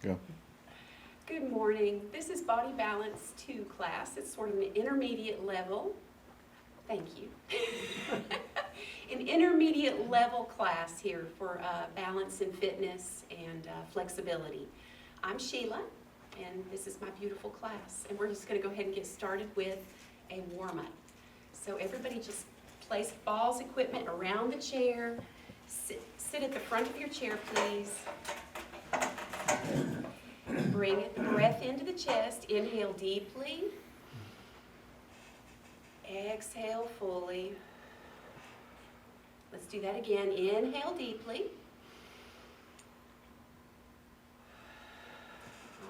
Go. Good morning. This is Body Balance 2 class. It's sort of an intermediate level. Thank you. An intermediate level class here for balance and fitness and flexibility. I'm Sheila, and this is my beautiful class. And we're just going to go ahead and get started with a warm-up. So everybody just place balls equipment around the chair. Sit at the front of your chair, please. Bring breath into the chest. Inhale deeply. Exhale fully. Let's do that again. Inhale deeply.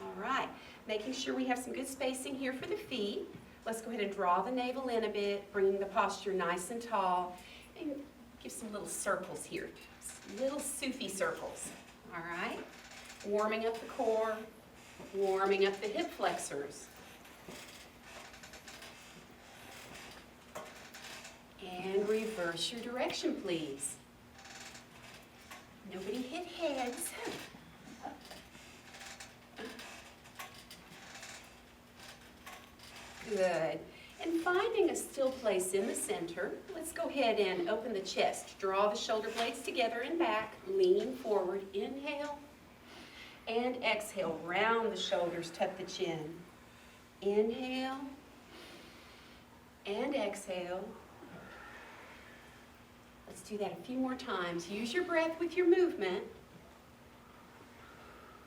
All right. Making sure we have some good spacing here for the feet. Let's go ahead and draw the navel in a bit, bringing the posture nice and tall, and give some little circles here. Little Sufi circles. All right. Warming up the core, warming up the hip flexors. And reverse your direction, please. Nobody hit heads. Good. And finding a still place in the center, let's go ahead and open the chest. Draw the shoulder blades together and back. Lean forward. Inhale. And exhale. Round the shoulders. Tuck the chin. Inhale. And exhale. Let's do that a few more times. Use your breath with your movement.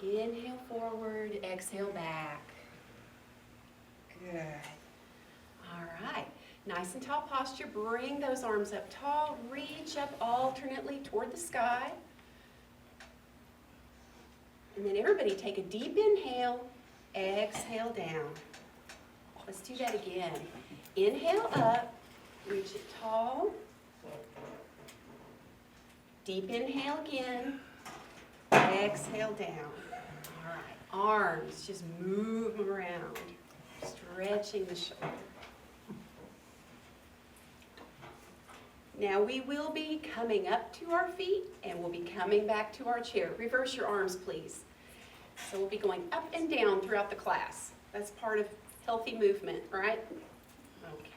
Inhale forward. Exhale back. Good. All right. Nice and tall posture. Bring those arms up tall. Reach up alternately toward the sky. And then everybody take a deep inhale. Exhale down. Let's do that again. Inhale up. Reach it tall. Deep inhale again. Exhale down. All right. Arms, just move them around. Stretching the shoulder. Now we will be coming up to our feet and we'll be coming back to our chair. Reverse your arms, please. So we'll be going up and down throughout the class. That's part of healthy movement, right? Okay.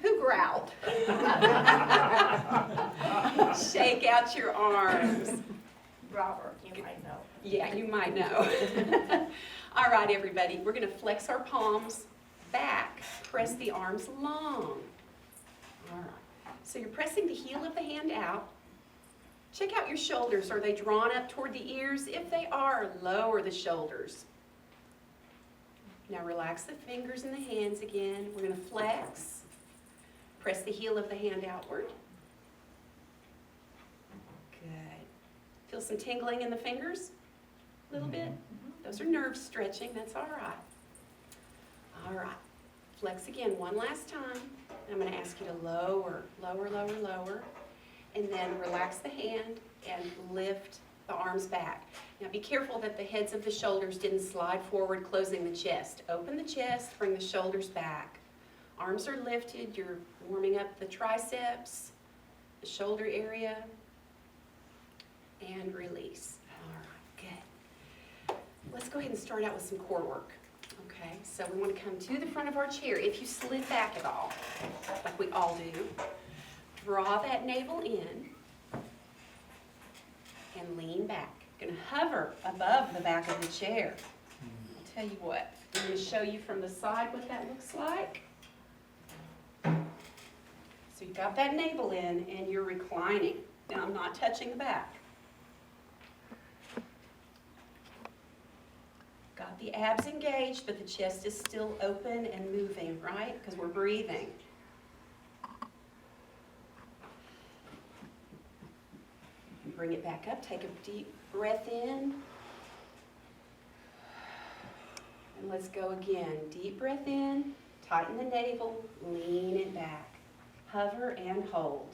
Who growled? Shake out your arms. Robert, you might know. Yeah, you might know. All right, everybody, we're going to flex our palms back, press the arms long. All right, so you're pressing the heel of the hand out. Check out your shoulders. Are they drawn up toward the ears? If they are, lower the shoulders. Now relax the fingers and the hands again. We're going to flex. Press the heel of the hand outward. Good. Feel some tingling in the fingers? A little bit? Those are nerves stretching. That's all right. All right. Flex again one last time. I'm going to ask you to lower, lower, lower, lower. And then relax the hand and lift the arms back. Now be careful that the heads of the shoulders didn't slide forward, closing the chest. Open the chest, bring the shoulders back. Arms are lifted. You're warming up the triceps, the shoulder area, and release. All right, good. Let's go ahead and start out with some core work. Okay, so we want to come to the front of our chair. If you slid back at all, like we all do, draw that navel in and lean back. Going to hover above the back of the chair. I'll tell you what, I'm going to show you from the side what that looks like. So you've got that navel in and you're reclining. Now I'm not touching the back. Got the abs engaged, but the chest is still open and moving, right? Because we're breathing. Bring it back up. Take a deep breath in. And let's go again. Deep breath in. Tighten the navel. Lean it back. Hover and hold.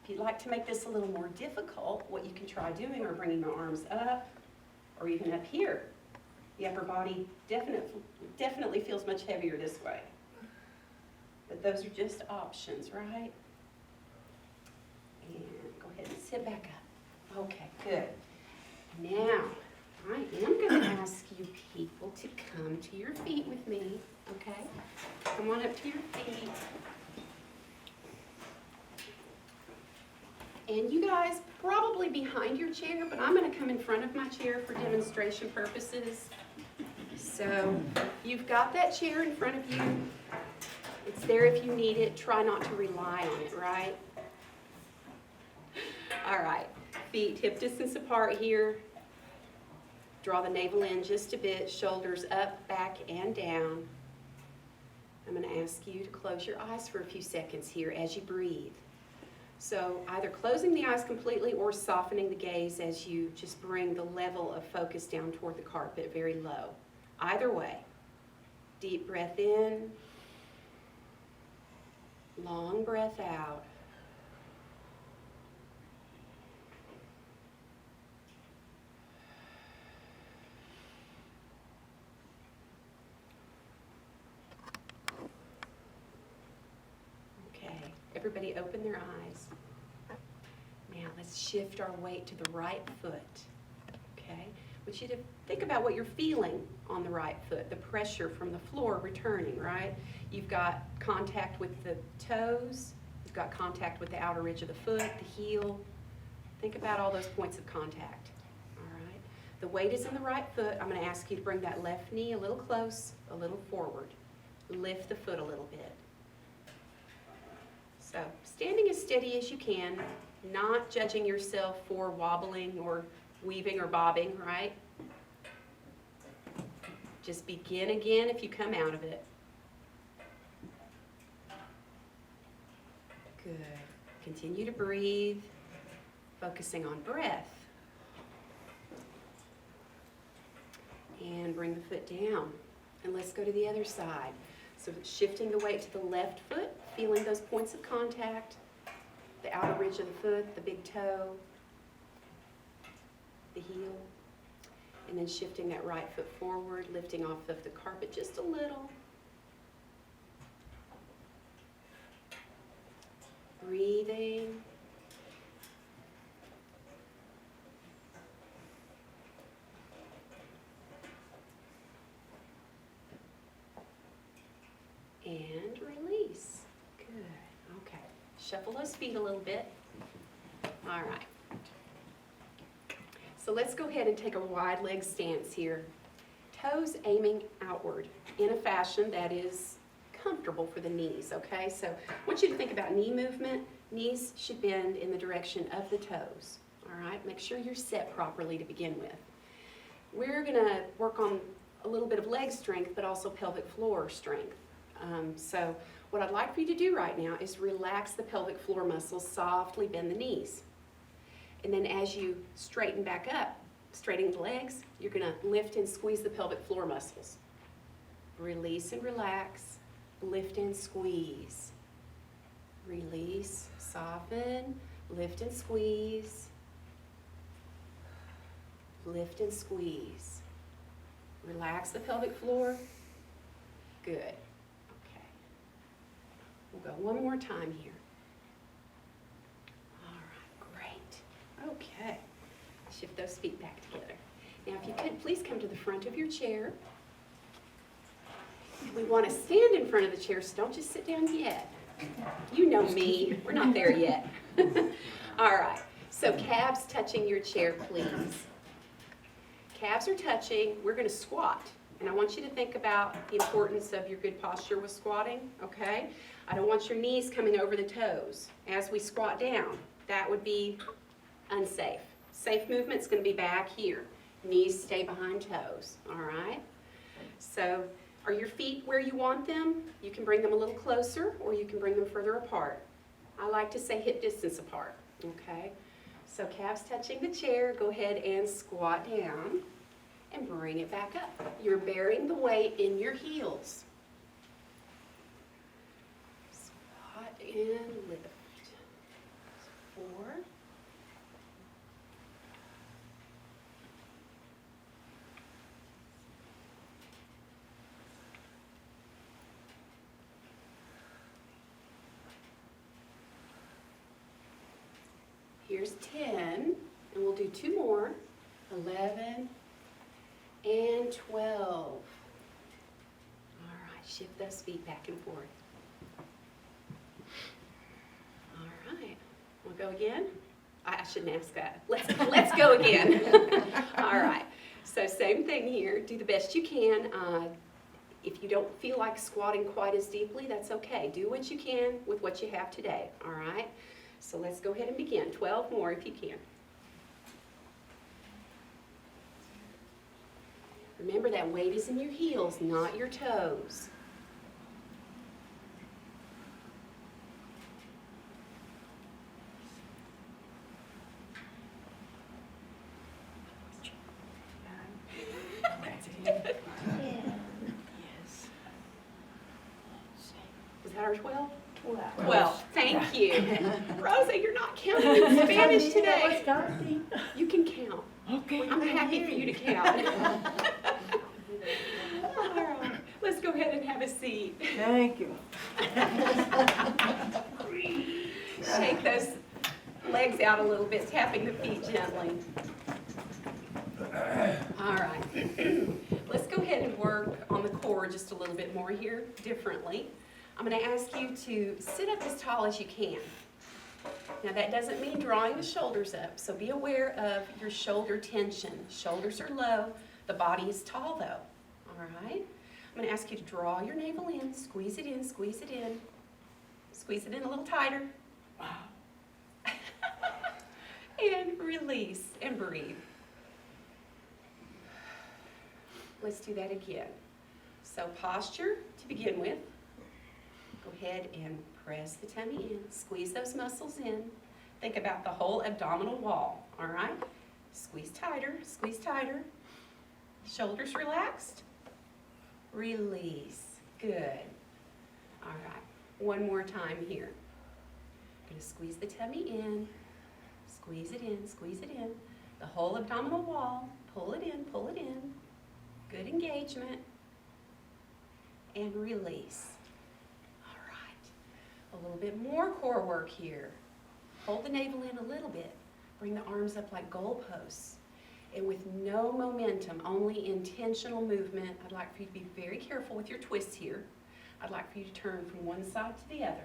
If you'd like to make this a little more difficult, what you can try doing are bringing the arms up or even up here. The upper body definitely feels much heavier this way. But those are just options, right? And go ahead and sit back up. Okay, good. Now, I am going to ask you people to come to your feet with me, okay? Come on up to your feet. And you guys probably behind your chair, but I'm going to come in front of my chair for demonstration purposes. So you've got that chair in front of you. It's there if you need it. Try not to rely on it, right? All right, feet hip distance apart here. Draw the navel in just a bit, shoulders up, back, and down. I'm going to ask you to close your eyes for a few seconds here as you breathe. So either closing the eyes completely or softening the gaze as you just bring the level of focus down toward the carpet very low. Either way. Deep breath in, long breath out. Everybody open their eyes. Now let's shift our weight to the right foot, okay? I want you to think about what you're feeling on the right foot, the pressure from the floor returning, right? You've got contact with the toes, you've got contact with the outer ridge of the foot, the heel. Think about all those points of contact, all right? The weight is in the right foot. I'm going to ask you to bring that left knee a little close, a little forward. Lift the foot a little bit. So, standing as steady as you can, not judging yourself for wobbling or weaving or bobbing, right? Just begin again if you come out of it. Good. Continue to breathe, focusing on breath. And bring the foot down. And let's go to the other side. So shifting the weight to the left foot, feeling those points of contact, the outer ridge of the foot, the big toe, the heel, and then shifting that right foot forward, lifting off of the carpet just a little. Breathing. And release. Good. Okay. Shuffle those feet a little bit. All right. So let's go ahead and take a wide leg stance here. Toes aiming outward in a fashion that is comfortable for the knees, okay? So I want you to think about knee movement. Knees should bend in the direction of the toes, all right? Make sure you're set properly to begin with. We're going to work on a little bit of leg strength, but also pelvic floor strength. So what I'd like for you to do right now is relax the pelvic floor muscles, softly bend the knees. And then as you straighten back up, straightening the legs, you're going to lift and squeeze the pelvic floor muscles. Release and relax, lift and squeeze. Release, soften, lift and squeeze. Lift and squeeze. Relax the pelvic floor. Good. We'll go one more time here. All right, great. Okay. Shift those feet back together. Now, if you could, please come to the front of your chair. We want to stand in front of the chair, so don't just sit down yet. You know me. We're not there yet. All right. So calves touching your chair, please. Calves are touching. We're going to squat. And I want you to think about the importance of your good posture with squatting, okay? I don't want your knees coming over the toes as we squat down. That would be unsafe. Safe movement's going to be back here. Knees stay behind toes, all right? So are your feet where you want them? You can bring them a little closer or you can bring them further apart. I like to say hip distance apart, okay? So calves touching the chair, go ahead and squat down. And bring it back up. You're bearing the weight in your heels. Squat and lift. 4. Here's 10, and we'll do 2 more. 11, and 12. All right, shift those feet back and forth. All right, we'll go again. I shouldn't ask that. Let's go again. All right, so same thing here. Do the best you can. If you don't feel like squatting quite as deeply, that's okay. Do what you can with what you have today, all right? So let's go ahead and begin. 12 more if you can. Remember that weight is in your heels, not your toes. Was that our 12? 12. Thank you. Rosa, you're not counting in Spanish today. You can count. Okay. I'm happy for you to count. All right, let's go ahead and have a seat. Thank you. Shake those legs out a little bit, tapping the feet gently. All right, let's go ahead and work on the core just a little bit more here, differently. I'm going to ask you to sit up as tall as you can. Now that doesn't mean drawing the shoulders up, so be aware of your shoulder tension. Shoulders are low, the body is tall though. All right, I'm going to ask you to draw your navel in, squeeze it in, squeeze it in. Squeeze it in a little tighter. And release and breathe. Let's do that again. So posture to begin with. Go ahead and press the tummy in. Squeeze those muscles in. Think about the whole abdominal wall, all right? Squeeze tighter, squeeze tighter. Shoulders relaxed. Release. Good. All right. One more time here. Going to squeeze the tummy in. Squeeze it in, squeeze it in. The whole abdominal wall. Pull it in, pull it in. Good engagement. And release. All right. A little bit more core work here. Hold the navel in a little bit. Bring the arms up like goalposts. And with no momentum, only intentional movement, I'd like for you to be very careful with your twists here. I'd like for you to turn from one side to the other.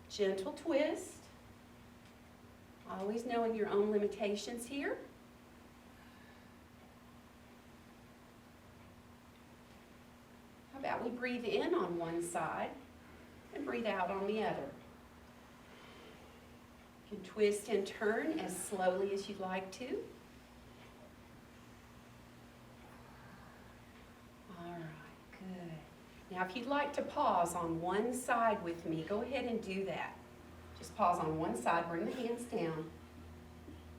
Gentle twist. Always knowing your own limitations here. How about we breathe in on one side and breathe out on the other. You can twist and turn as slowly as you'd like to. All right, good. Now if you'd like to pause on one side with me, go ahead and do that. Just pause on one side, bring the hands down.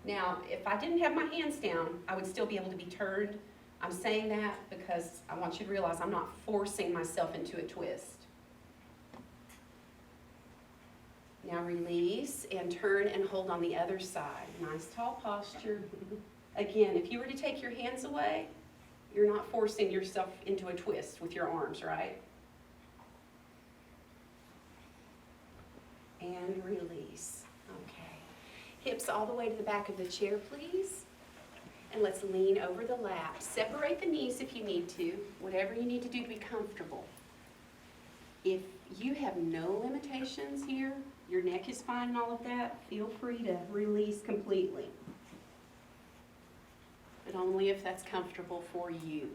Now, if I didn't have my hands down, I would still be able to be turned. I'm saying that because I want you to realize I'm not forcing myself into a twist. Now release and turn and hold on the other side. Nice tall posture. Again, if you were to take your hands away, you're not forcing yourself into a twist with your arms, right? And release. Okay. Hips all the way to the back of the chair, please. And let's lean over the lap. Separate the knees if you need to. Whatever you need to do to be comfortable. If you have no limitations here, your neck is fine and all of that, feel free to release completely. But only if that's comfortable for you.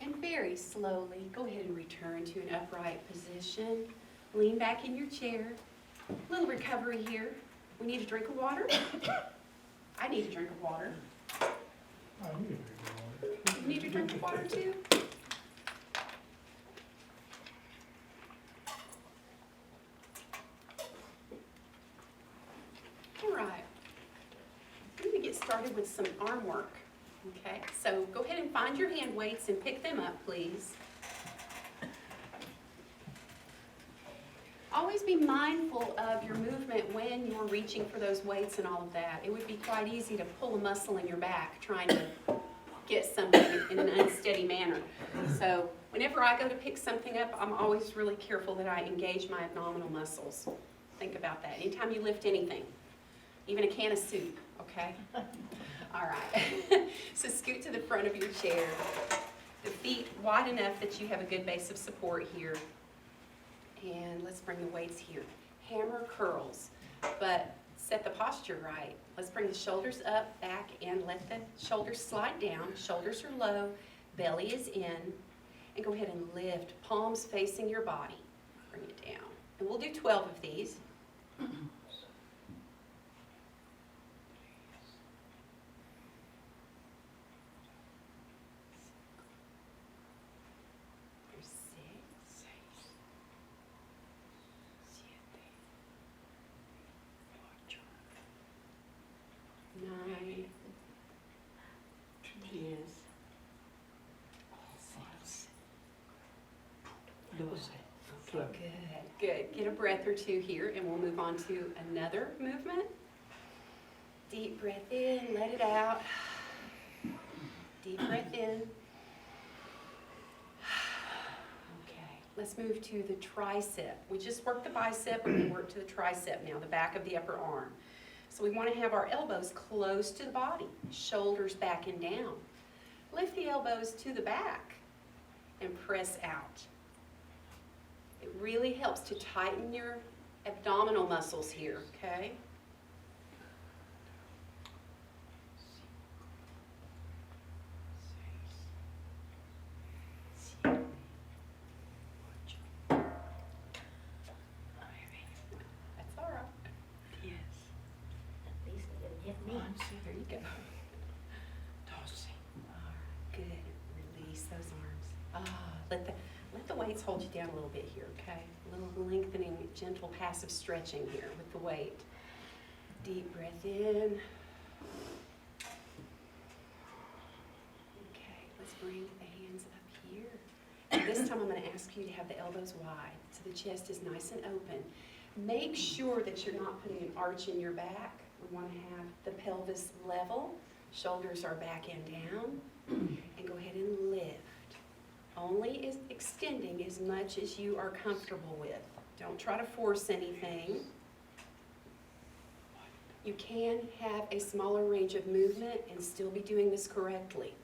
And very slowly, go ahead and return to an upright position. Lean back in your chair. A little recovery here. We need a drink of water. I need a drink of water. I need a drink of water. You need a drink of water too? All right. We're going to get started with some arm work. Okay, so go ahead and find your hand weights and pick them up, please. Always be mindful of your movement when you're reaching for those weights and all of that. It would be quite easy to pull a muscle in your back trying to get something in an unsteady manner. So whenever I go to pick something up, I'm always really careful that I engage my abdominal muscles. Think about that anytime you lift anything. even a can of soup, okay? All right. So scoot to the front of your chair. The feet wide enough that you have a good base of support here. And let's bring the weights here. Hammer curls, but set the posture right. Let's bring the shoulders up, back, and let the shoulders slide down. Shoulders are low, belly is in. And go ahead and lift, palms facing your body. Bring it down. And we'll do 12 of these. There's 6. 9. 12. Good. Get a breath or two here, and we'll move on to another movement. Deep breath in, let it out. Deep breath in. Okay, let's move to the tricep. We just worked the bicep, and we work to the tricep now, the back of the upper arm. So we want to have our elbows close to the body, shoulders back and down. Lift the elbows to the back and press out. It really helps to tighten your abdominal muscles here, okay? That's all right. At least it didn't hit me. There you go. Good. Release those arms. Let the weights hold you down a little bit here, okay? A little lengthening, gentle, passive stretching here with the weight. Deep breath in. Okay, let's bring the hands up here. And this time I'm going to ask you to have the elbows wide so the chest is nice and open. Make sure that you're not putting an arch in your back. We want to have the pelvis level. Shoulders are back and down. And go ahead and lift. Only is extending as much as you are comfortable with. Don't try to force anything. You can have a smaller range of movement and still be doing this correctly.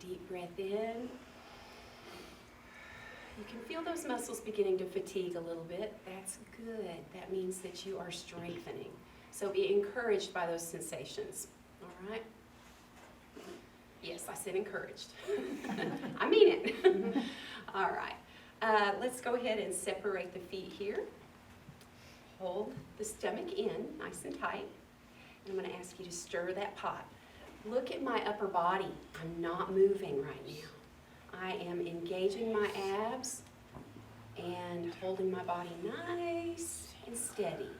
Deep breath in. You can feel those muscles beginning to fatigue a little bit. That's good. That means that you are strengthening. So be encouraged by those sensations. All right? Yes, I said encouraged. I mean it. All right. Let's go ahead and separate the feet here. Hold the stomach in, nice and tight. And I'm going to ask you to stir that pot. Look at my upper body. I'm not moving right now. I am engaging my abs and holding my body nice and steady.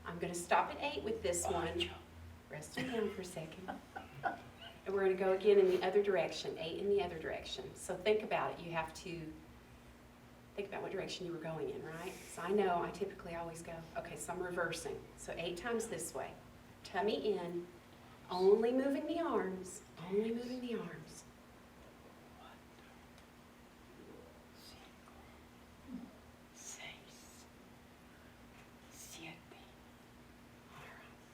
I'm going to stop at 8 with this one. Rest them down for a second. And we're going to go again in the other direction, 8 in the other direction. So think about it. You have to think about what direction you were going in, right? So I know I typically always go, okay, so I'm reversing. So 8 times this way. Tummy in, only moving the arms, only moving the arms.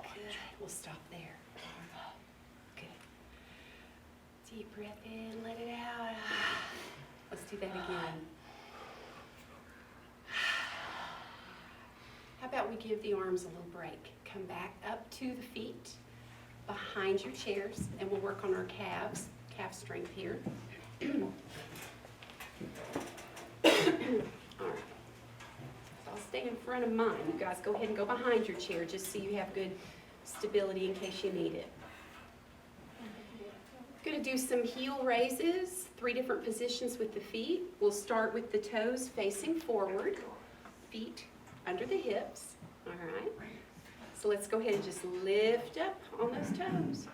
All right, good. We'll stop there. All right. Good. Deep breath in, let it out. Let's do that again. How about we give the arms a little break? Come back up to the feet, behind your chairs, and we'll work on our calves, calf strength here. All right. So I'll stay in front of mine. You guys go ahead and go behind your chair just so you have good stability in case you need it. Going to do some heel raises, 3 different positions with the feet. We'll start with the toes facing forward, feet under the hips, all right? So let's go ahead and just lift up on those toes.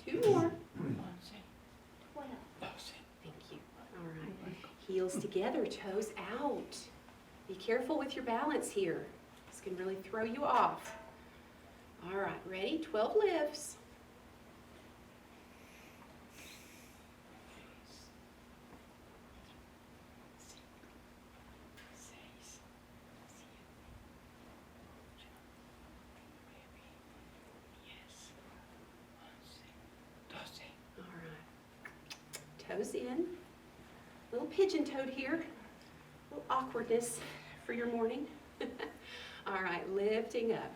2 more. 12. Thank you. All right. Heels together, toes out. Be careful with your balance here. This can really throw you off. All right, ready? 12 lifts. All right. Toes in. Little pigeon-toed here. A little awkwardness for your morning. All right, lifting up.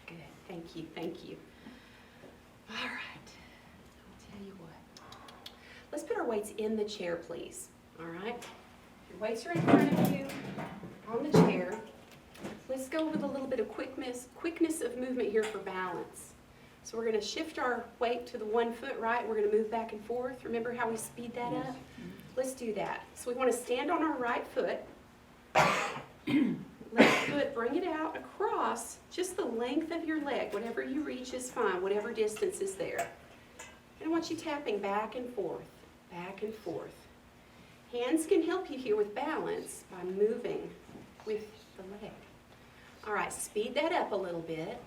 Good. Thank you. Thank you. All right. I'll tell you what. Let's put our weights in the chair, please. All right. Your weights are in front of you on the chair. Let's go with a little bit of quickness of movement here for balance. So we're going to shift our weight to the 1 foot, right? We're going to move back and forth. Remember how we speed that up? Let's do that. So we want to stand on our right foot. Left foot, bring it out across just the length of your leg. Whatever you reach is fine, whatever distance is there. And I want you tapping back and forth, back and forth. Hands can help you here with balance by moving with the leg. All right, speed that up a little bit.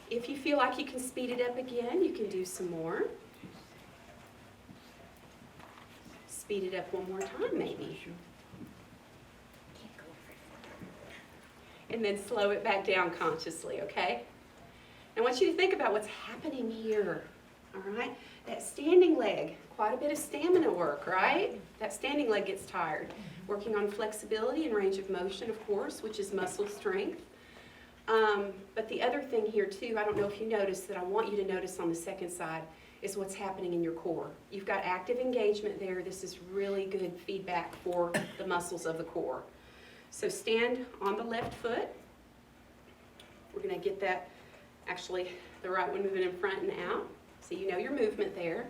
If you feel like you can speed it up again, you can do some more. Speed it up one more time, maybe. And then slow it back down consciously, okay? I want you to think about what's happening here, all right? That standing leg, quite a bit of stamina work, right? That standing leg gets tired. Working on flexibility and range of motion, of course, which is muscle strength. But the other thing here too, I don't know if you noticed, that I want you to notice on the second side is what's happening in your core. You've got active engagement there. This is really good feedback for the muscles of the core. So stand on the left foot. We're going to get that, actually, the right one moving in front and out. So you know your movement there.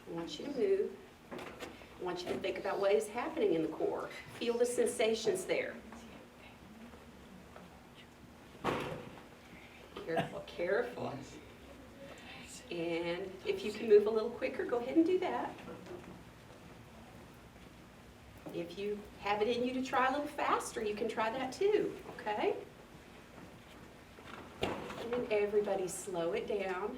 I want you to move. I want you to think about what is happening in the core. Feel the sensations there. Careful, careful. And if you can move a little quicker, go ahead and do that. If you have it in you to try a little faster, you can try that too, okay? And then everybody slow it down.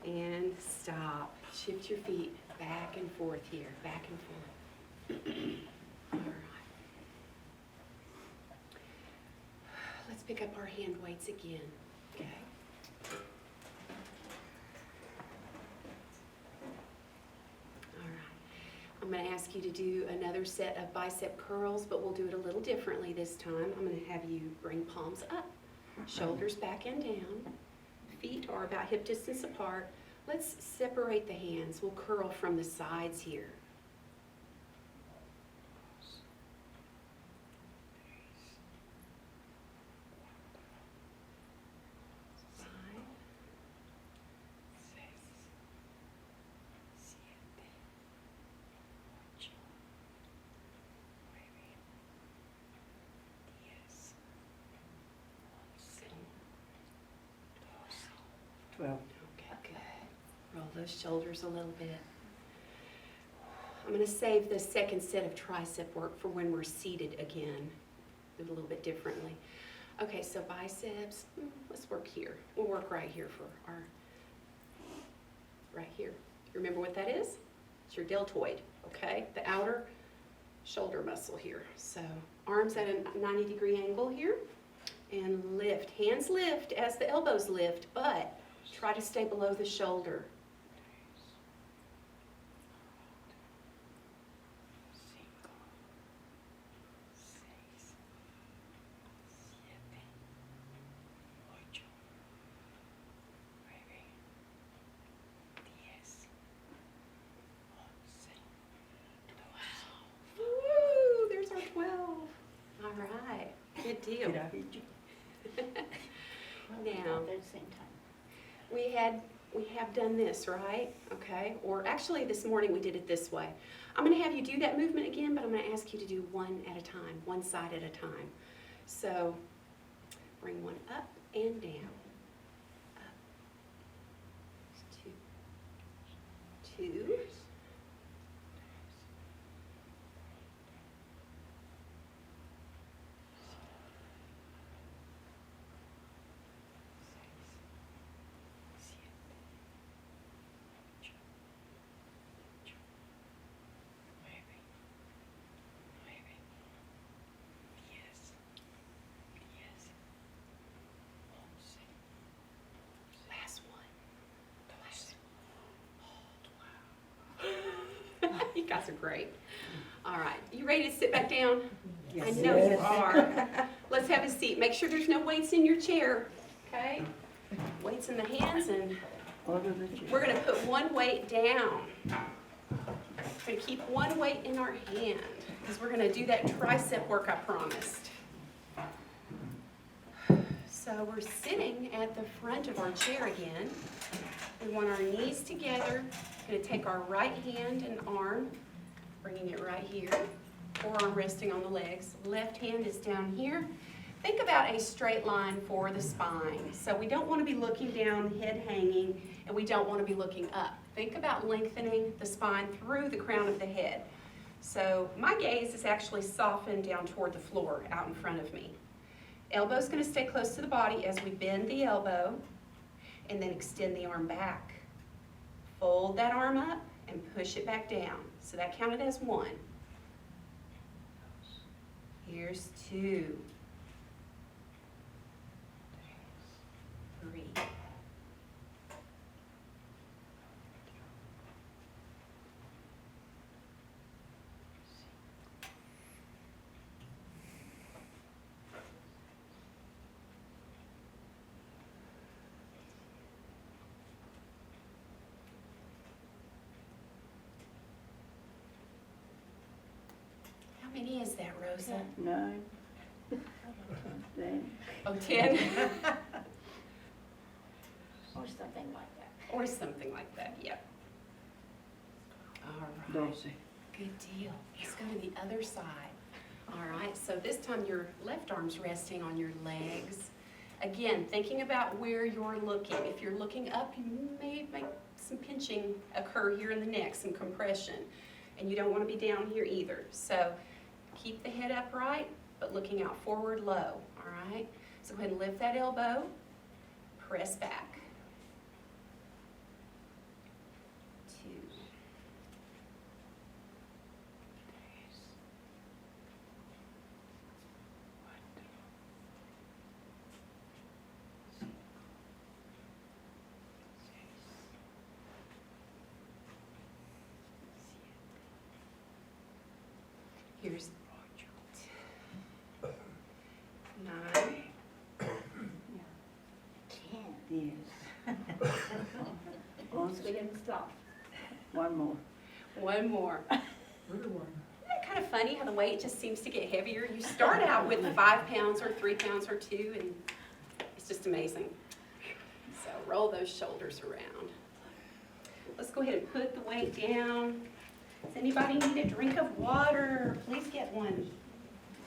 And stop. Shift your feet back and forth here, back and forth. All right. Let's pick up our hand weights again, okay? All right. I'm going to ask you to do another set of bicep curls, but we'll do it a little differently this time. I'm going to have you bring palms up, shoulders back and down. Feet are about hip distance apart. Let's separate the hands. We'll curl from the sides here. Well, Okay, good. Roll those shoulders a little bit. I'm going to save the second set of tricep work for when we're seated again. Do it a little bit differently. Okay, so biceps, let's work here. We'll work right here for our, right here. Remember what that is? It's your deltoid, okay? The outer shoulder muscle here. So arms at a 90-degree angle here. And lift. Hands lift as the elbows lift, but try to stay below the shoulder. Woo, there's our 12. All right. Good deal. Did I hit you? Now, At the same time. we have done this, right? Okay, or actually this morning we did it this way. I'm gonna have you do that movement again, but I'm gonna ask you to do one at a time, one side at a time. So, bring one up and down. Up. 2, 2. Last one. You guys are great. All right, you ready to sit back down? I Yes. know you are. Let's have a seat. Make sure there's no weights in your chair, okay? Weights in the hands, and Under the chair. we're gonna put one weight down. We're gonna keep one weight in our hand, because we're gonna do that tricep work I promised. So we're sitting at the front of our chair again. We want our knees together. Gonna take our right hand and arm, bringing it right here, forearm resting on the legs. Left hand is down here. Think about a straight line for the spine. So we don't want to be looking down, head hanging, and we don't want to be looking up. Think about lengthening the spine through the crown of the head. So my gaze is actually softened down toward the floor out in front of me. Elbow's going to stay close to the body as we bend the elbow and then extend the arm back. Fold that arm up and push it back down. So that counted as 1. Here's 2. 3. 'How many is that, Rosa? 9. 10. Oh, 10? Or something like that. Or something like that, yep. All right. 12. Good deal. Let's go to the other side. All right, so this time your left arm's resting on your legs. Again, thinking about where you're looking. If you're looking up, you may make some pinching occur here in the neck, some compression. And you don't want to be down here either. So keep the head upright, but looking out forward low, all right? So go ahead and lift that elbow, press back. 2. Here's 9. 10. Yes. Oops, we didn't stop. One more. One more. Isn't that kind of funny how the weight just seems to get heavier? You start out with 5 pounds or 3 pounds or 2, and it's just amazing. So roll those shoulders around. Let's go ahead and put the weight down. Does anybody need a drink of water? Please get one.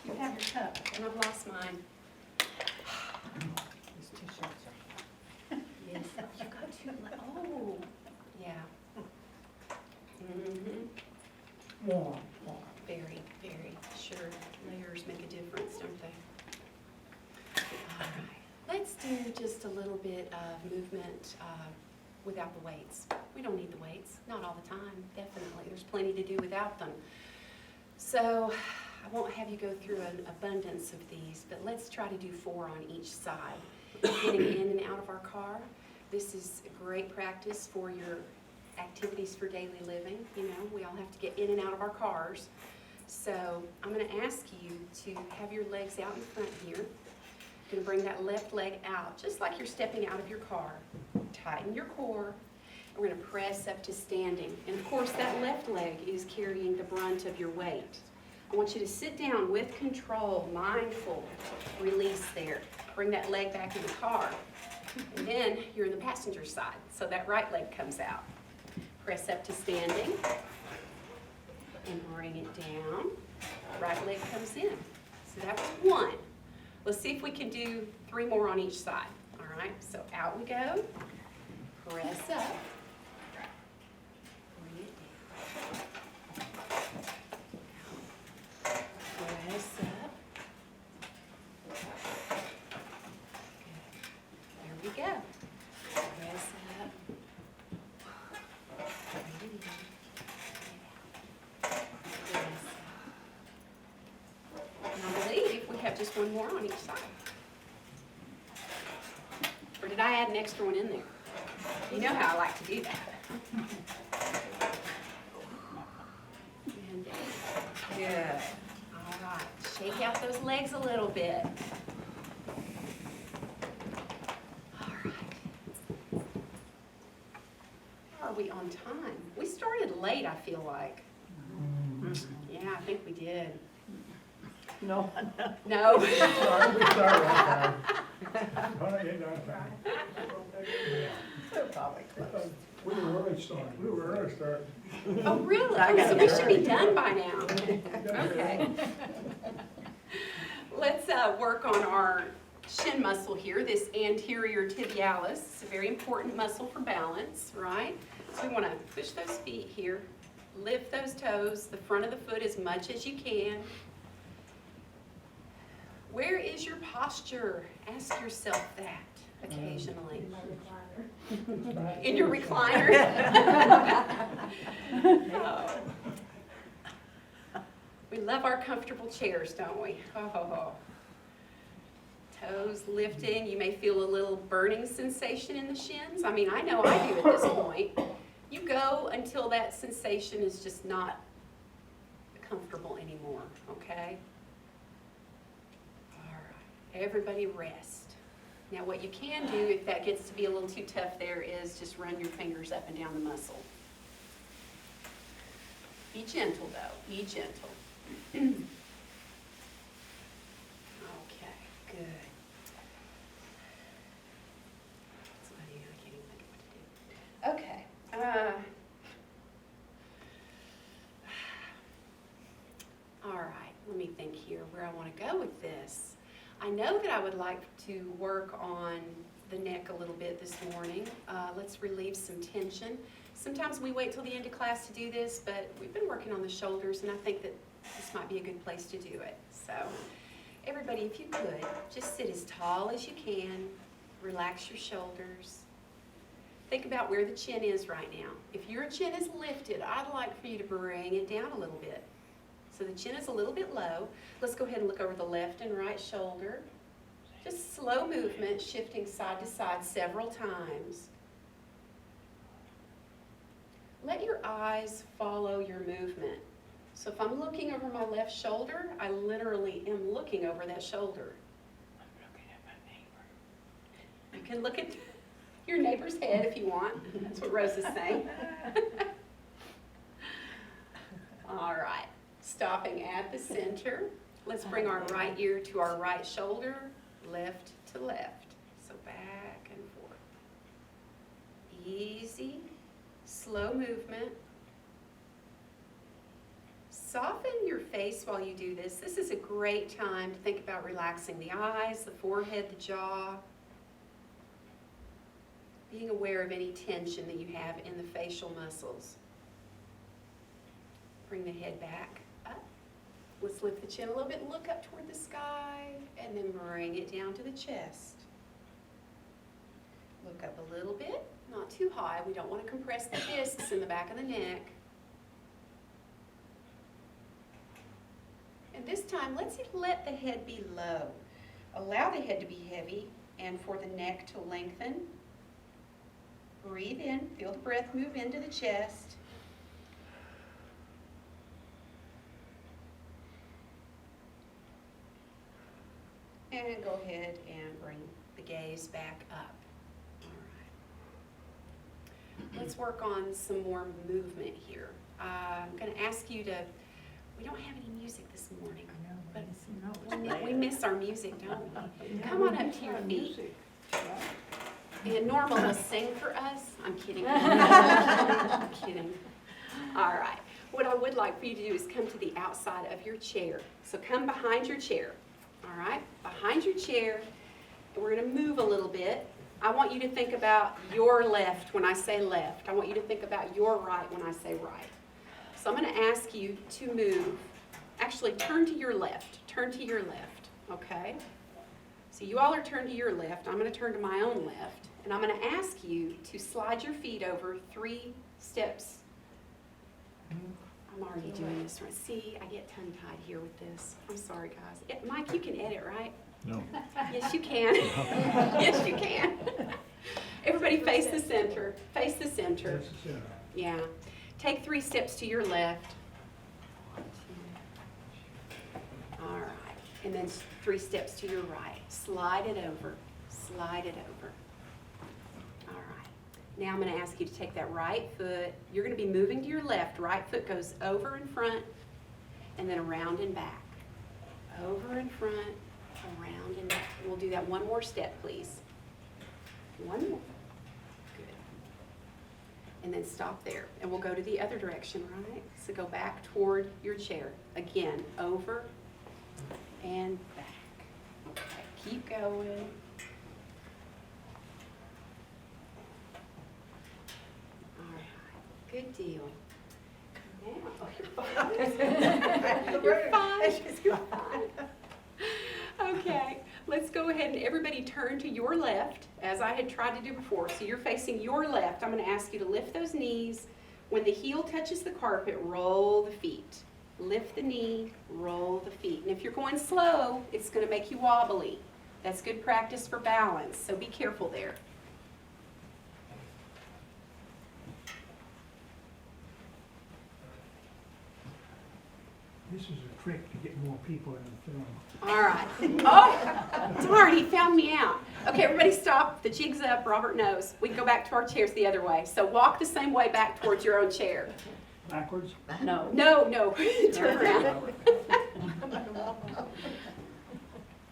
You have your cup, and I've lost mine. Yes, you got too low. Oh, yeah. Mm-hmm. Very, very sure. Layers make a difference, don't they? All right. Let's do just a little bit of movement without the weights. We don't need the weights, not all the time, definitely. There's plenty to do without them. So I won't have you go through an abundance of these, but let's try to do 4 on each side. Getting in and out of our car. This is a great practice for your activities for daily living. You know, we all have to get in and out of our cars. So I'm going to ask you to have your legs out in front here. You're going to bring that left leg out, just like you're stepping out of your car. Tighten your core. And we're going to press up to standing. And of course, that left leg is carrying the brunt of your weight. I want you to sit down with control, mindful, release there. Bring that leg back in the car. And then you're in the passenger side, so that right leg comes out. Press up to standing and bring it down. Right leg comes in. So that was one. Let's see if we can do 3 more on each side. All right, so out we go. Press up. Bring it down. Press up. There we go. Press up. Bring it in. Press up. And I believe we have just 1 more on each side. Or did I add an extra one in there? You know how I like to do that. And good. All right. Shake out those legs a little bit. All right. Are we on time? We started late, I feel like. Yeah, I think we did. No, No? We started on time. Oh, yeah, no, time. they're probably close. We were early starting. Oh, really? So we should be done by now. Okay. Let's work on our shin muscle here, this anterior tibialis. It's a very important muscle for balance, right? So we want to push those feet here, lift those toes, the front of the foot as much as you can. Where is your posture? Ask yourself that occasionally. In your recliner? Oh. We love our comfortable chairs, don't we? Oh. Toes lifting. You may feel a little burning sensation in the shins. I mean, I know I do at this point. You go until that sensation is just not comfortable anymore, okay? All right. Everybody rest. Now what you can do, if that gets to be a little too tough there, is just run your fingers up and down the muscle. Be gentle though, be gentle. Okay, good. It's funny, I can't even think of what to do. Okay. All right, let me think here where I want to go with this. I know that I would like to work on the neck a little bit this morning. Let's relieve some tension. Sometimes we wait till the end of class to do this, but we've been working on the shoulders, and I think that this might be a good place to do it. So everybody, if you could, just sit as tall as you can. Relax your shoulders. Think about where the chin is right now. If your chin is lifted, I'd like for you to bring it down a little bit. So the chin is a little bit low. Let's go ahead and look over the left and right shoulder. Just slow movement, shifting side to side several times. Let your eyes follow your movement. So if I'm looking over my left shoulder, I literally am looking over that shoulder. I'm looking at my neighbor. You can look at your neighbor's head if you want. That's what Rose is saying. All right. Stopping at the center. Let's bring our right ear to our right shoulder, left to left. So back and forth. Easy, slow movement. Soften your face while you do this. This is a great time to think about relaxing the eyes, the forehead, the jaw. Being aware of any tension that you have in the facial muscles. Bring the head back up. Let's lift the chin a little bit, look up toward the sky, and then bring it down to the chest. Look up a little bit, not too high. We don't want to compress the discs in the back of the neck. And this time, let's let the head be low. Allow the head to be heavy and for the neck to lengthen. Breathe in, feel the breath move into the chest. And go ahead and bring the gaze back up. All right. Let's work on some more movement here. I'm going to ask you to We don't have any music this morning. I know, But it's not We miss our music, don't we? Come on up to your feet. Music, right? And Norma will sing for us. I'm kidding. I'm kidding. All right. What I would like for you to do is come to the outside of your chair. So come behind your chair. All right? Behind your chair. And we're going to move a little bit. I want you to think about your left when I say left. I want you to think about your right when I say right. So I'm going to ask you to move. Actually, turn to your left. Turn to your left. Okay? So you all are turned to your left. I'm going to turn to my own left. And I'm going to ask you to slide your feet over 3 steps. I'm already doing this right. See, I get tongue-tied here with this. I'm sorry, guys. Yeah, Mike, you can edit, right? No. Yes, you can. Yes, you can. Everybody face the center. Face the center. That's the center. Yeah. Take 3 steps to your left. 1, 2. All right. And then 3 steps to your right. Slide it over. Slide it over. All right. Now I'm going to ask you to take that right foot. You're going to be moving to your left. Right foot goes over in front and then around and back. Over in front, around and back. We'll do that one more step, please. One more. Good. And then stop there. And we'll go to the other direction, right? So go back toward your chair. Again, over and back. Okay, keep going. All right, good deal. Now, oh, you're fine. You're fine. You're fine. Okay, let's go ahead and everybody turn to your left, as I had tried to do before. So you're facing your left. I'm going to ask you to lift those knees. When the heel touches the carpet, roll the feet. Lift the knee, roll the feet. And if you're going slow, it's going to make you wobbly. That's good practice for balance, so be careful there. This is a trick to get more people in the film. All right. Oh, darn, he found me out. Okay, everybody stop. The jig's up. Robert knows. We can go back to our chairs the other way. So walk the same way back towards your own chair. Backwards? No. No. Turn around.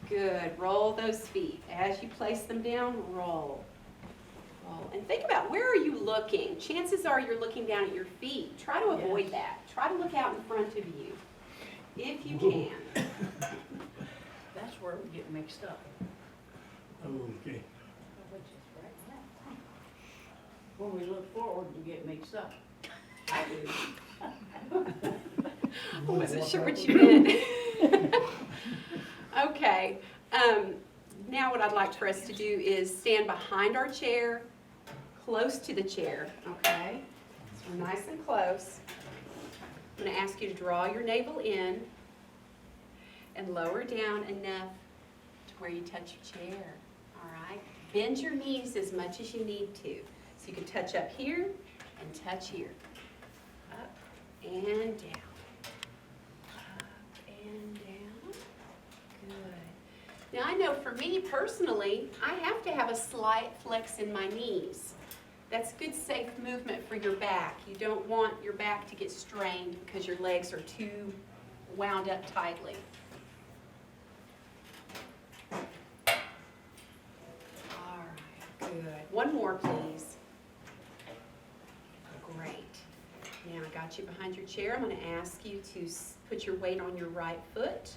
Good. Roll those feet. As you place them down, roll. Roll. And think about, where are you looking? Chances are you're looking down at your feet. Try to avoid that. Try to look out in front of you, if you can. That's where we get mixed up. Okay. Which is right now. When we look forward, we get mixed up. I do. I wasn't sure what you meant. Okay. Now what I'd like for us to do is stand behind our chair, close to the chair, okay? So we're nice and close. I'm going to ask you to draw your navel in and lower down enough to where you touch your chair, all right? Bend your knees as much as you need to. So you can touch up here and touch here. Up and down. Up and down. Good. Now I know for me personally, I have to have a slight flex in my knees. That's good safe movement for your back. You don't want your back to get strained because your legs are too wound up tightly. All right, good. One more, please. Great. Now I got you behind your chair. I'm going to ask you to put your weight on your right foot,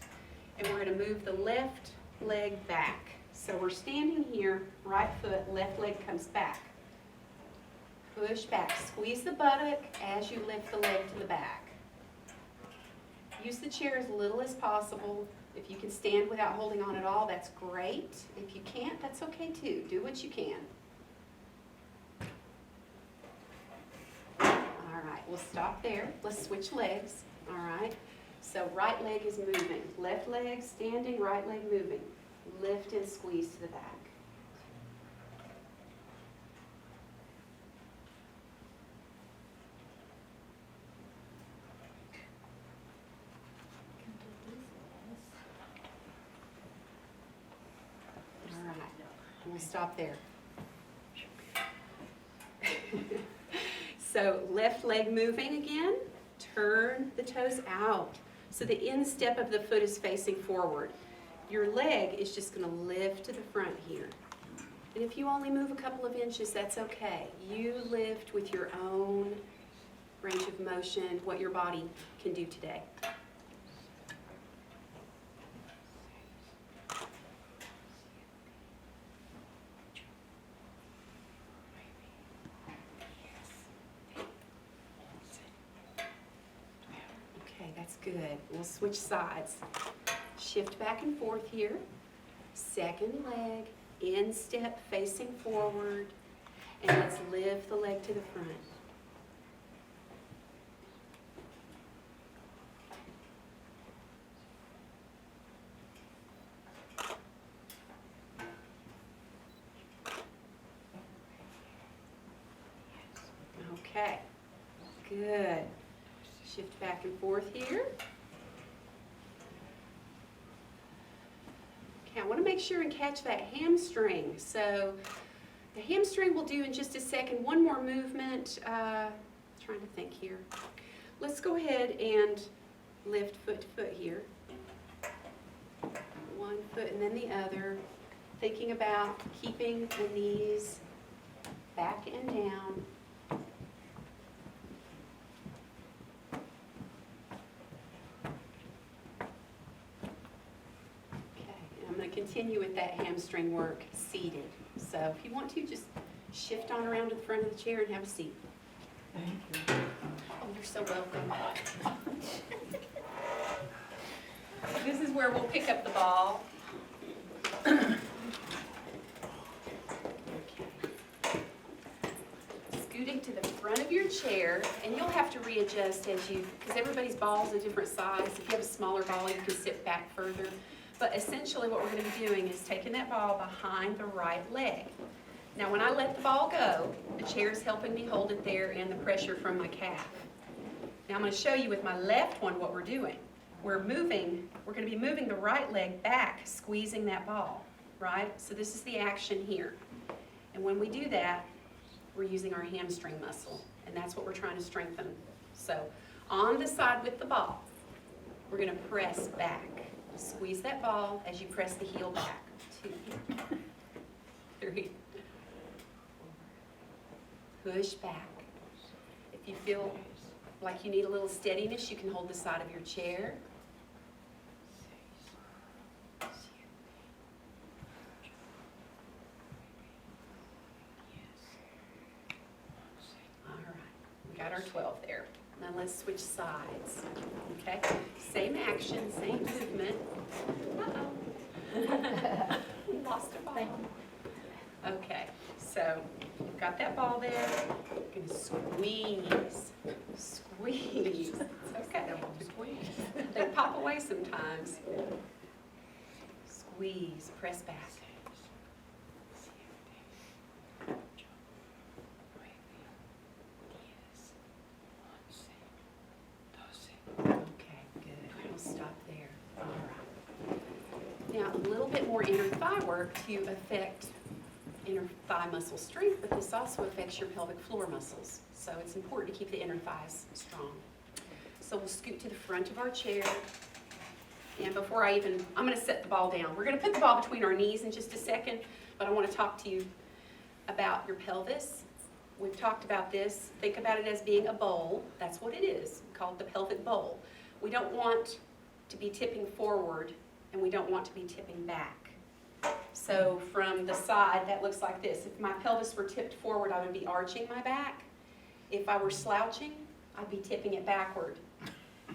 and we're going to move the left leg back. So we're standing here, right foot, left leg comes back. Push back. Squeeze the buttock as you lift the leg to the back. Use the chair as little as possible. If you can stand without holding on at all, that's great. If you can't, that's okay too. Do what you can. All right, we'll stop there. Let's switch legs. All right. So right leg is moving. Left leg standing, right leg moving. Lift and squeeze to the back. All right, we'll stop there. So left leg moving again. Turn the toes out. So the instep of the foot is facing forward. Your leg is just going to lift to the front here. And if you only move a couple of inches, that's okay. You lift with your own range of motion, what your body can do today. Okay, that's good. We'll switch sides. Shift back and forth here. Second leg, instep facing forward, and let's lift the leg to the front. Okay, good. Shift back and forth here. Okay, I want to make sure and catch that hamstring. So the hamstring we'll do in just a second. One more movement. Trying to think here. Let's go ahead and lift foot to foot here. One foot and then the other. Thinking about keeping the knees back and down. Continue with that hamstring work seated. So if you want to, just shift on around to the front of the chair and have a seat. Thank you. Oh, you're so welcome. This is where we'll pick up the ball. Okay. Scooting to the front of your chair, and you'll have to readjust as you, because everybody's ball is a different size. If you have a smaller ball, you can sit back further. But essentially what we're going to be doing is taking that ball behind the right leg. Now when I let the ball go, the chair is helping me hold it there and the pressure from my calf. Now I'm going to show you with my left one what we're doing. We're going to be moving the right leg back, squeezing that ball, right? So this is the action here. And when we do that, we're using our hamstring muscle, and that's what we're trying to strengthen. So on the side with the ball, we're going to press back. Squeeze that ball as you press the heel back. 2, 3. Push back. If you feel like you need a little steadiness, you can hold the side of your chair. All right, we got our 12 there. Now let's switch sides, okay? Same action, same movement. Uh-oh. Lost a ball. Okay, so we've got that ball there. We're gonna squeeze, squeeze. It's okay, they pop away sometimes. Squeeze, press back. More inner thigh work to affect inner thigh muscle strength, but this also affects your pelvic floor muscles. So it's important to keep the inner thighs strong. So we'll scoot to the front of our chair. And before I'm going to set the ball down. We're going to put the ball between our knees in just a second, but I want to talk to you about your pelvis. We've talked about this. Think about it as being a bowl. That's what it is, called the pelvic bowl. We don't want to be tipping forward, and we don't want to be tipping back. So from the side, that looks like this. If my pelvis were tipped forward, I would be arching my back. If I were slouching, I'd be tipping it backward.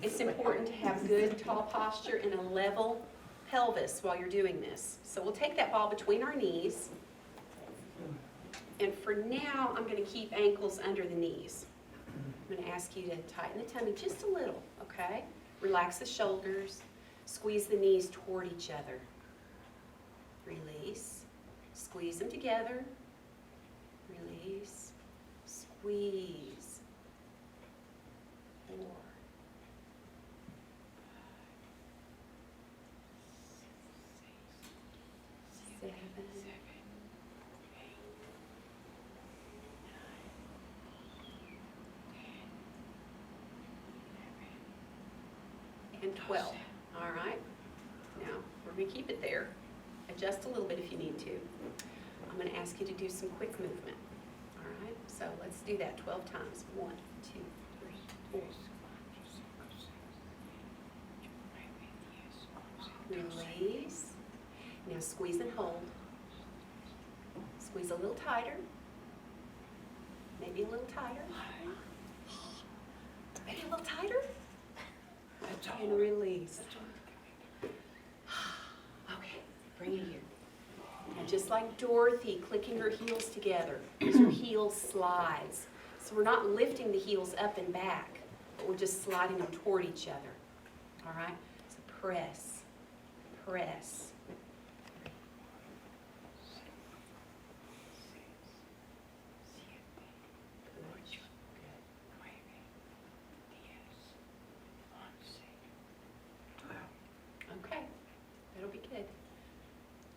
It's important to have good, tall posture and a level pelvis while you're doing this. So we'll take that ball between our knees. And for now, I'm going to keep ankles under the knees. I'm going to ask you to tighten the tummy just a little, okay? Relax the shoulders. Squeeze the knees toward each other. Release. Squeeze them together. Release. Squeeze. 4. 7. and 12. All right? Now, we're going to keep it there. Adjust a little bit if you need to. I'm going to ask you to do some quick movement. All right? So let's do that 12 times. 1, 2, 3, 4. Release. Now squeeze and hold. Squeeze a little tighter. Maybe a little tighter. Maybe a little tighter. And release. Okay, bring it here. Now just like Dorothy clicking her heels together, these are heel slides. So we're not lifting the heels up and back, but we're just sliding them toward each other. All right? So press, press. Okay, that'll be good.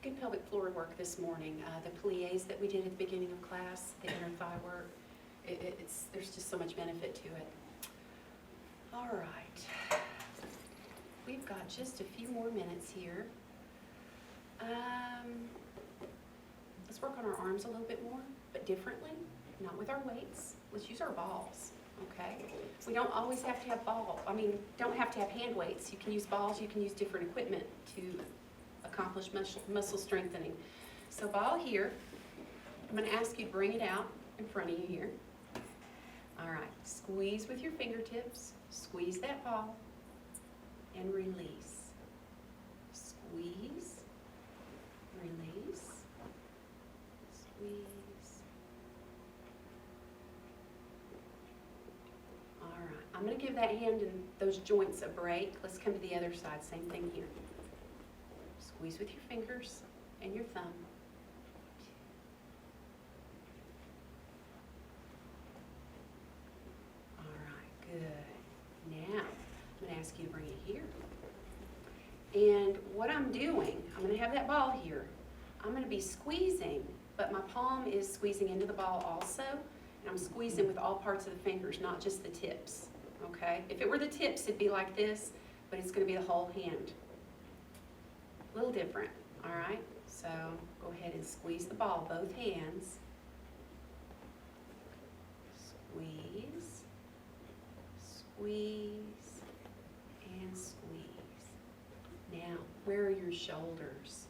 Good pelvic floor work this morning. The plies that we did at the beginning of class, the inner thigh work, there's just so much benefit to it. All right, we've got just a few more minutes here. Let's work on our arms a little bit more, but differently, not with our weights. Let's use our balls, okay? We don't always have to have don't have to have hand weights. You can use balls, you can use different equipment to accomplish muscle strengthening. So ball here, I'm gonna ask you to bring it out in front of you here. All right, squeeze with your fingertips, squeeze that ball, and release. Squeeze, release, squeeze. All right, I'm gonna give that hand and those joints a break. Let's come to the other side, same thing here. Squeeze with your fingers and your thumb. All right, good. Now, I'm gonna ask you to bring it here. And what I'm doing, I'm gonna have that ball here. I'm gonna be squeezing, but my palm is squeezing into the ball also, and I'm squeezing with all parts of the fingers, not just the tips, okay? If it were the tips, it'd be like this, but it's gonna be the whole hand. A little different, all right? So go ahead and squeeze the ball, both hands. Squeeze, squeeze, and squeeze. Now, where are your shoulders?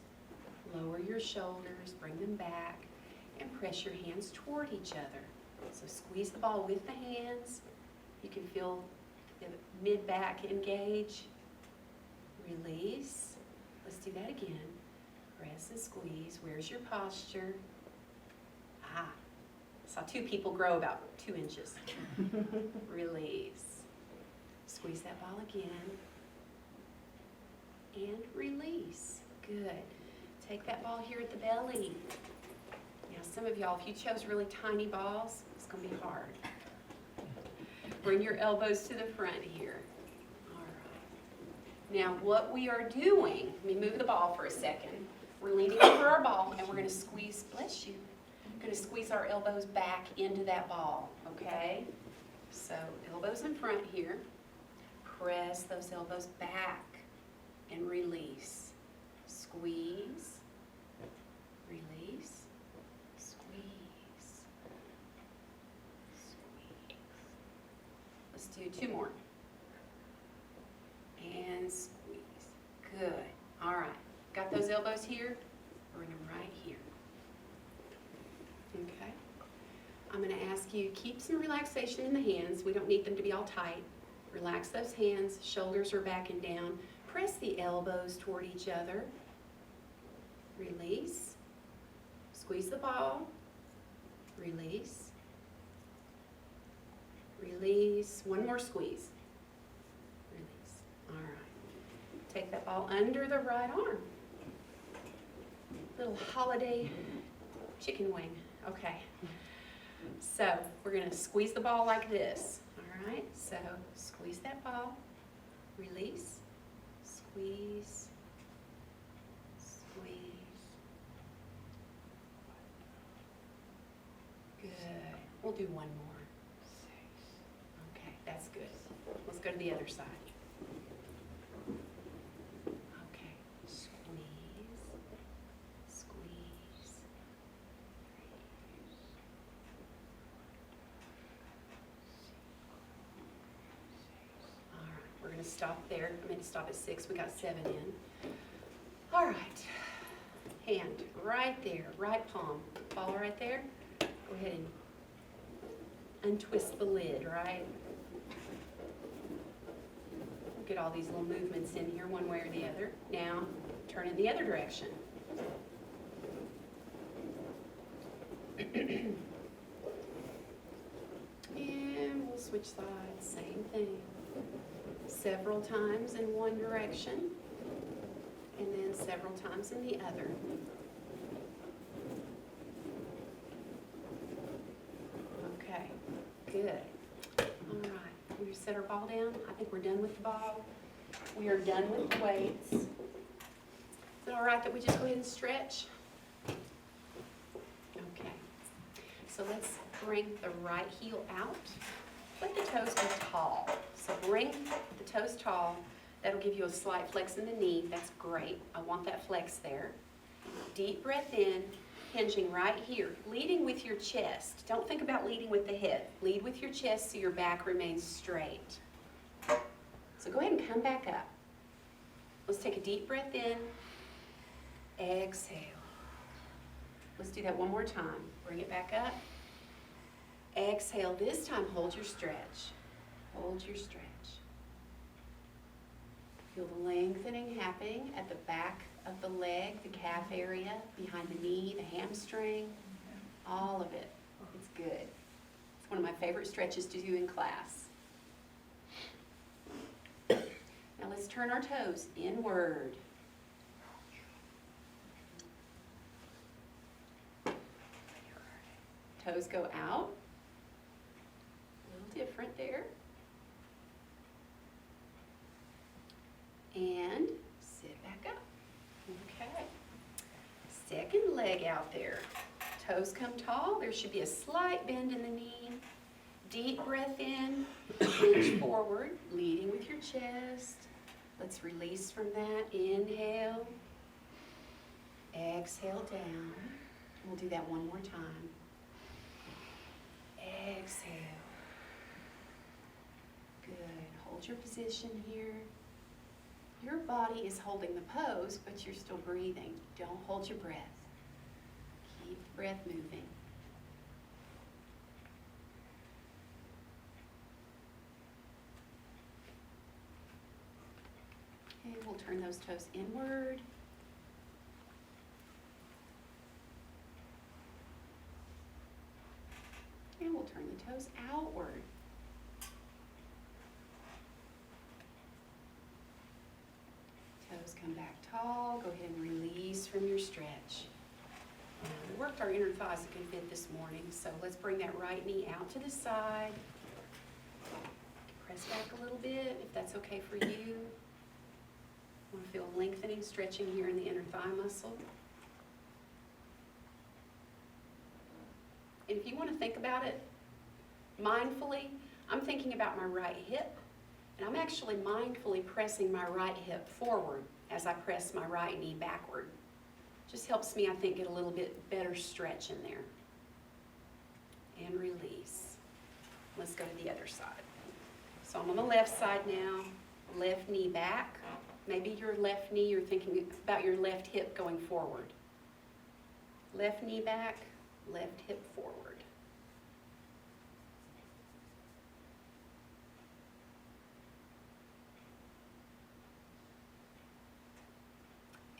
Lower your shoulders, bring them back, and press your hands toward each other. So squeeze the ball with the hands. You can feel the mid-back engage. Release. Let's do that again. Press and squeeze. Where's your posture? I saw 2 people grow about 2 inches. Release. Squeeze that ball again. And release. Good. Take that ball here at the belly. Now some of y'all, if you chose really tiny balls, it's going to be hard. Bring your elbows to the front here. All right. Now what we are doing, let me move the ball for a second. We're leaning over our ball and we're going to squeeze, bless you, we're going to squeeze our elbows back into that ball, okay? So elbows in front here. Press those elbows back and release. Squeeze, release, squeeze, squeeze. Let's do 2 more. And squeeze. Good. All right. Got those elbows here? Bring them right here. Okay. I'm going to ask you, keep some relaxation in the hands. We don't need them to be all tight. Relax those hands. Shoulders are back and down. Press the elbows toward each other. Release. Squeeze the ball. Release. Release. One more squeeze. Release. All right. Take that ball under the right arm. Little holiday chicken wing. Okay. So we're going to squeeze the ball like this. All right. So squeeze that ball. Release. Squeeze. Squeeze. Good. We'll do one more. Okay, that's good. Let's go to the other side. stop there. I meant to stop at 6. We got 7 in. All right. Hand right there, right palm. Ball right there. Go ahead and untwist the lid, right? Get all these little movements in here one way or the other. Now, turn in the other direction. And we'll switch sides, same thing. Several times in one direction, and then several times in the other. Okay, good. All right, we set our ball down. I think we're done with the ball. We are done with the weights. Is it all right that we just go ahead and stretch? Okay, so let's bring the right heel out. Let the toes go tall. So bring the toes tall. That'll give you a slight flex in the knee. That's great. I want that flex there. Deep breath in, hinging right here, leading with your chest. Don't think about leading with the hip. Lead with your chest so your back remains straight. So go ahead and come back up. Let's take a deep breath in. Exhale. Let's do that one more time. Bring it back up. Exhale. This time, hold your stretch. Hold your stretch. Feel the lengthening happening at the back of the leg, the calf area, behind the knee, the hamstring, all of it. It's good. It's one of my favorite stretches to do in class. Now let's turn our toes inward. Toes go out. A little different there. And sit back up. Okay. Second leg out there. Toes come tall. There should be a slight bend in the knee. Deep breath in. Hinge forward, leading with your chest. Let's release from that. Inhale. Exhale down. We'll do that one more time. Exhale. Good. Hold your position here. Your body is holding the pose, but you're still breathing. Don't hold your breath. Keep the breath moving. Okay, we'll turn those toes inward. And we'll turn the toes outward. Toes come back tall. Go ahead and release from your stretch. We worked our inner thighs a good bit this morning, so let's bring that right knee out to the side. Press back a little bit, if that's okay for you. Want to feel lengthening, stretching here in the inner thigh muscle. And if you want to think about it mindfully, I'm thinking about my right hip, and I'm actually mindfully pressing my right hip forward as I press my right knee backward. Just helps me, I think, get a little bit better stretch in there. And release. Let's go to the other side. So I'm on the left side now, left knee back. Maybe your left knee, you're thinking about your left hip going forward. Left knee back, left hip forward.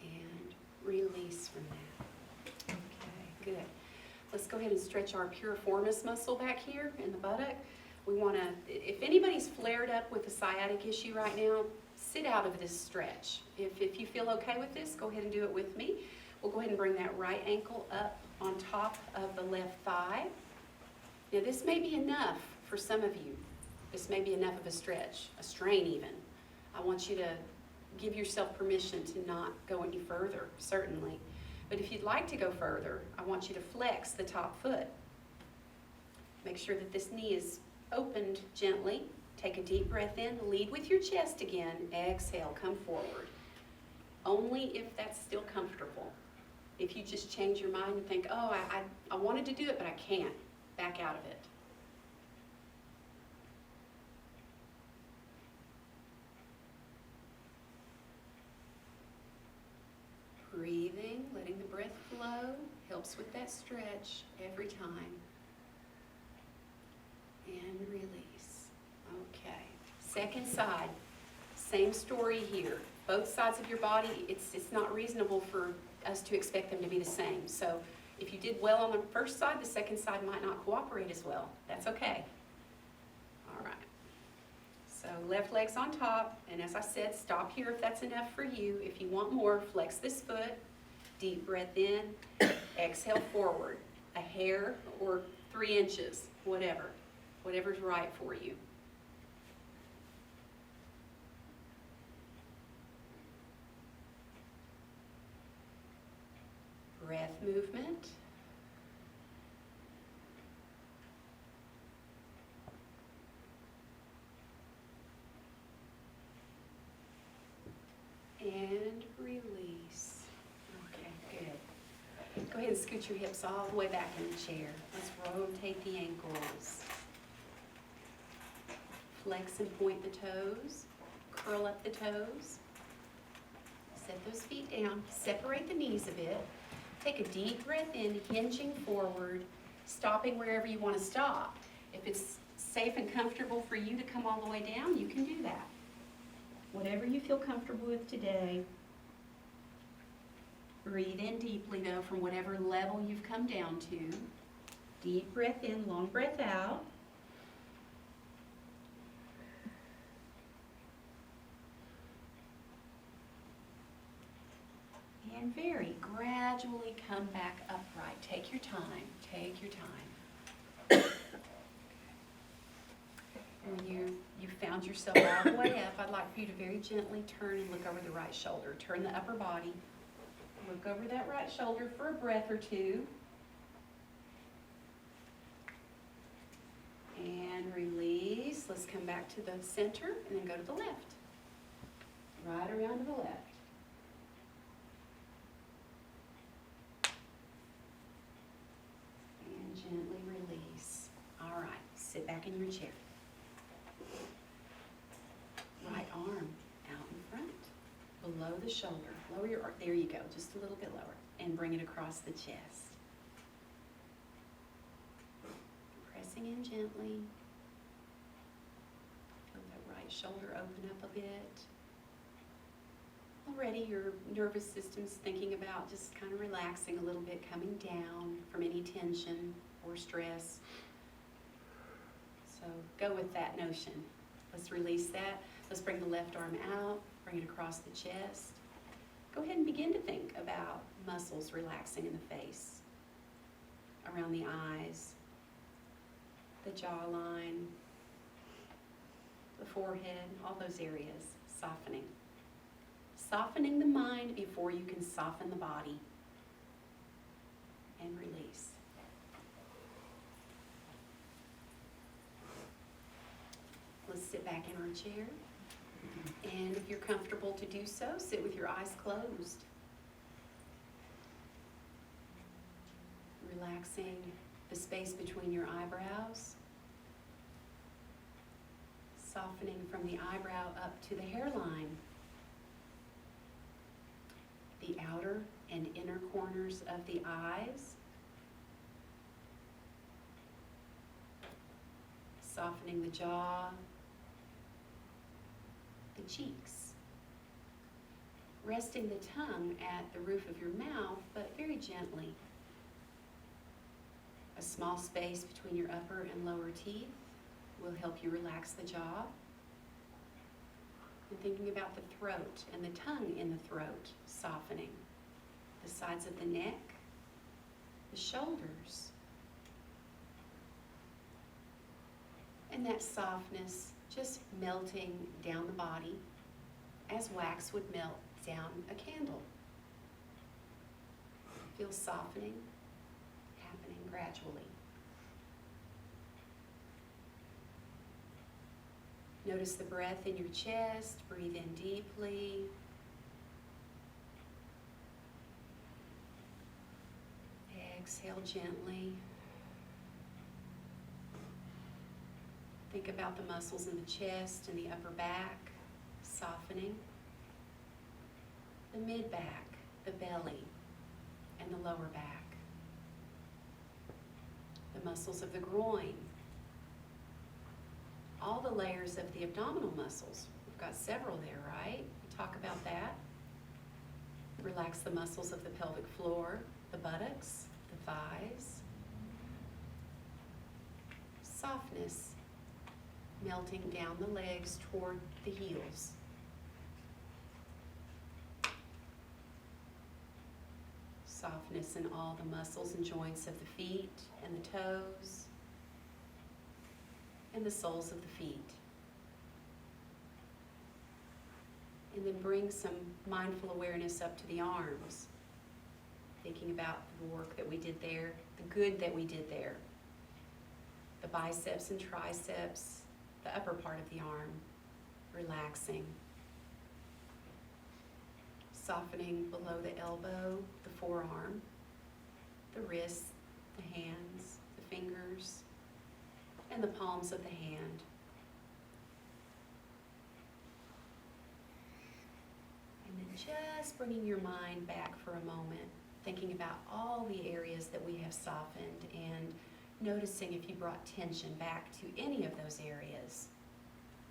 And release from that. Okay, good. Let's go ahead and stretch our piriformis muscle back here in the buttock. We want to, if anybody's flared up with a sciatic issue right now, sit out of this stretch. If you feel okay with this, go ahead and do it with me. We'll go ahead and bring that right ankle up on top of the left thigh. Now this may be enough for some of you. This may be enough of a stretch, a strain even. I want you to give yourself permission to not go any further, certainly. But if you'd like to go further, I want you to flex the top foot. Make sure that this knee is opened gently. Take a deep breath in, lead with your chest again, exhale, come forward. Only if that's still comfortable. If you just change your mind and think, oh, I wanted to do it, but I can't, back out of it. Helps with that stretch every time. And release. Okay. Second side. Same story here. Both sides of your body, it's not reasonable for us to expect them to be the same. So if you did well on the first side, the second side might not cooperate as well. That's okay. All right. So left leg's on top, and as I said, stop here if that's enough for you. If you want more, flex this foot, deep breath in, exhale forward, a hair or 3 inches, whatever's right for you. Breath movement. And release. Okay, good. Go ahead and scoot your hips all the way back in the chair. Let's rotate the ankles. Flex and point the toes. Curl up the toes. Set those feet down. Separate the knees a bit. Take a deep breath in, hinging forward, stopping wherever you want to stop. If it's safe and comfortable for you to come all the way down, you can do that. Whatever you feel comfortable with today. Breathe in deeply though from whatever level you've come down to. Deep breath in, long breath out. And very gradually come back upright. Take your time, take your time. When you found yourself all the way up, I'd like for you to very gently turn and look over the right shoulder. Turn the upper body. Look over that right shoulder for a breath or two. And release. Let's come back to the center and then go to the left. Right around to the left. And gently release. All right, sit back in your chair. Right arm out in front, below the shoulder. Lower your arm, there you go, just a little bit lower. And bring it across the chest. Pressing in gently. Feel that right shoulder open up a bit. Already your nervous system's thinking about just kind of relaxing a little bit, coming down from any tension or stress. So go with that notion. Let's release that. Let's bring the left arm out, bring it across the chest. Go ahead and begin to think about muscles relaxing in the face, around the eyes, the jawline, the forehead, all those areas, softening. Softening the mind before you can soften the body. And release. Let's sit back in our chair. And if you're comfortable to do so, sit with your eyes closed. Relaxing the space between your eyebrows. Softening from the eyebrow up to the hairline. The outer and inner corners of the eyes. Softening the jaw, the cheeks. Resting the tongue at the roof of your mouth, but very gently. A small space between your upper and lower teeth will help you relax the jaw. And thinking about the throat and the tongue in the throat, softening. The sides of the neck, the shoulders. And that softness just melting down the body as wax would melt down a candle. Feel softening happening gradually. Notice the breath in your chest. Breathe in deeply. Exhale gently. Think about the muscles in the chest and the upper back, softening. The mid-back, the belly, and the lower back. muscles of the groin, all the layers of the abdominal muscles. We've got several there, right? We talk about that. Relax the muscles of the pelvic floor, the buttocks, the thighs. Softness, melting down the legs toward the heels. Softness in all the muscles and joints of the feet and the toes and the soles of the feet. And then bring some mindful awareness up to the arms, thinking about the work that we did there, the good that we did there. The biceps and triceps, the upper part of the arm, relaxing. Softening below the elbow, the forearm, the wrists, the hands, the fingers, and the palms of the hand. And then just bringing your mind back for a moment, thinking about all the areas that we have softened and noticing if you brought tension back to any of those areas.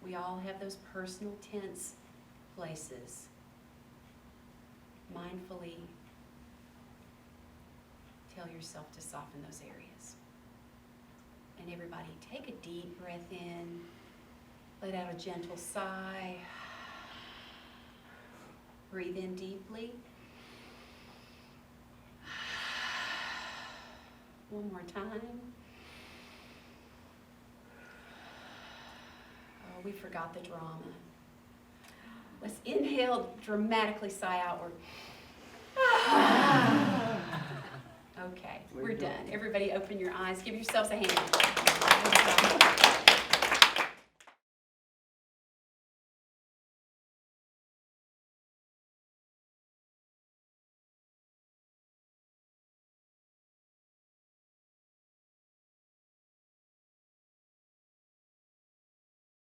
We all have those personal tense places. Mindfully tell yourself to soften those areas. And everybody, take a deep breath in, let out a gentle sigh. Breathe in deeply. One more time. Oh, we forgot the drama. Let's inhale, dramatically sigh outward. Okay, we're done. Everybody open your eyes. Give yourselves a hand.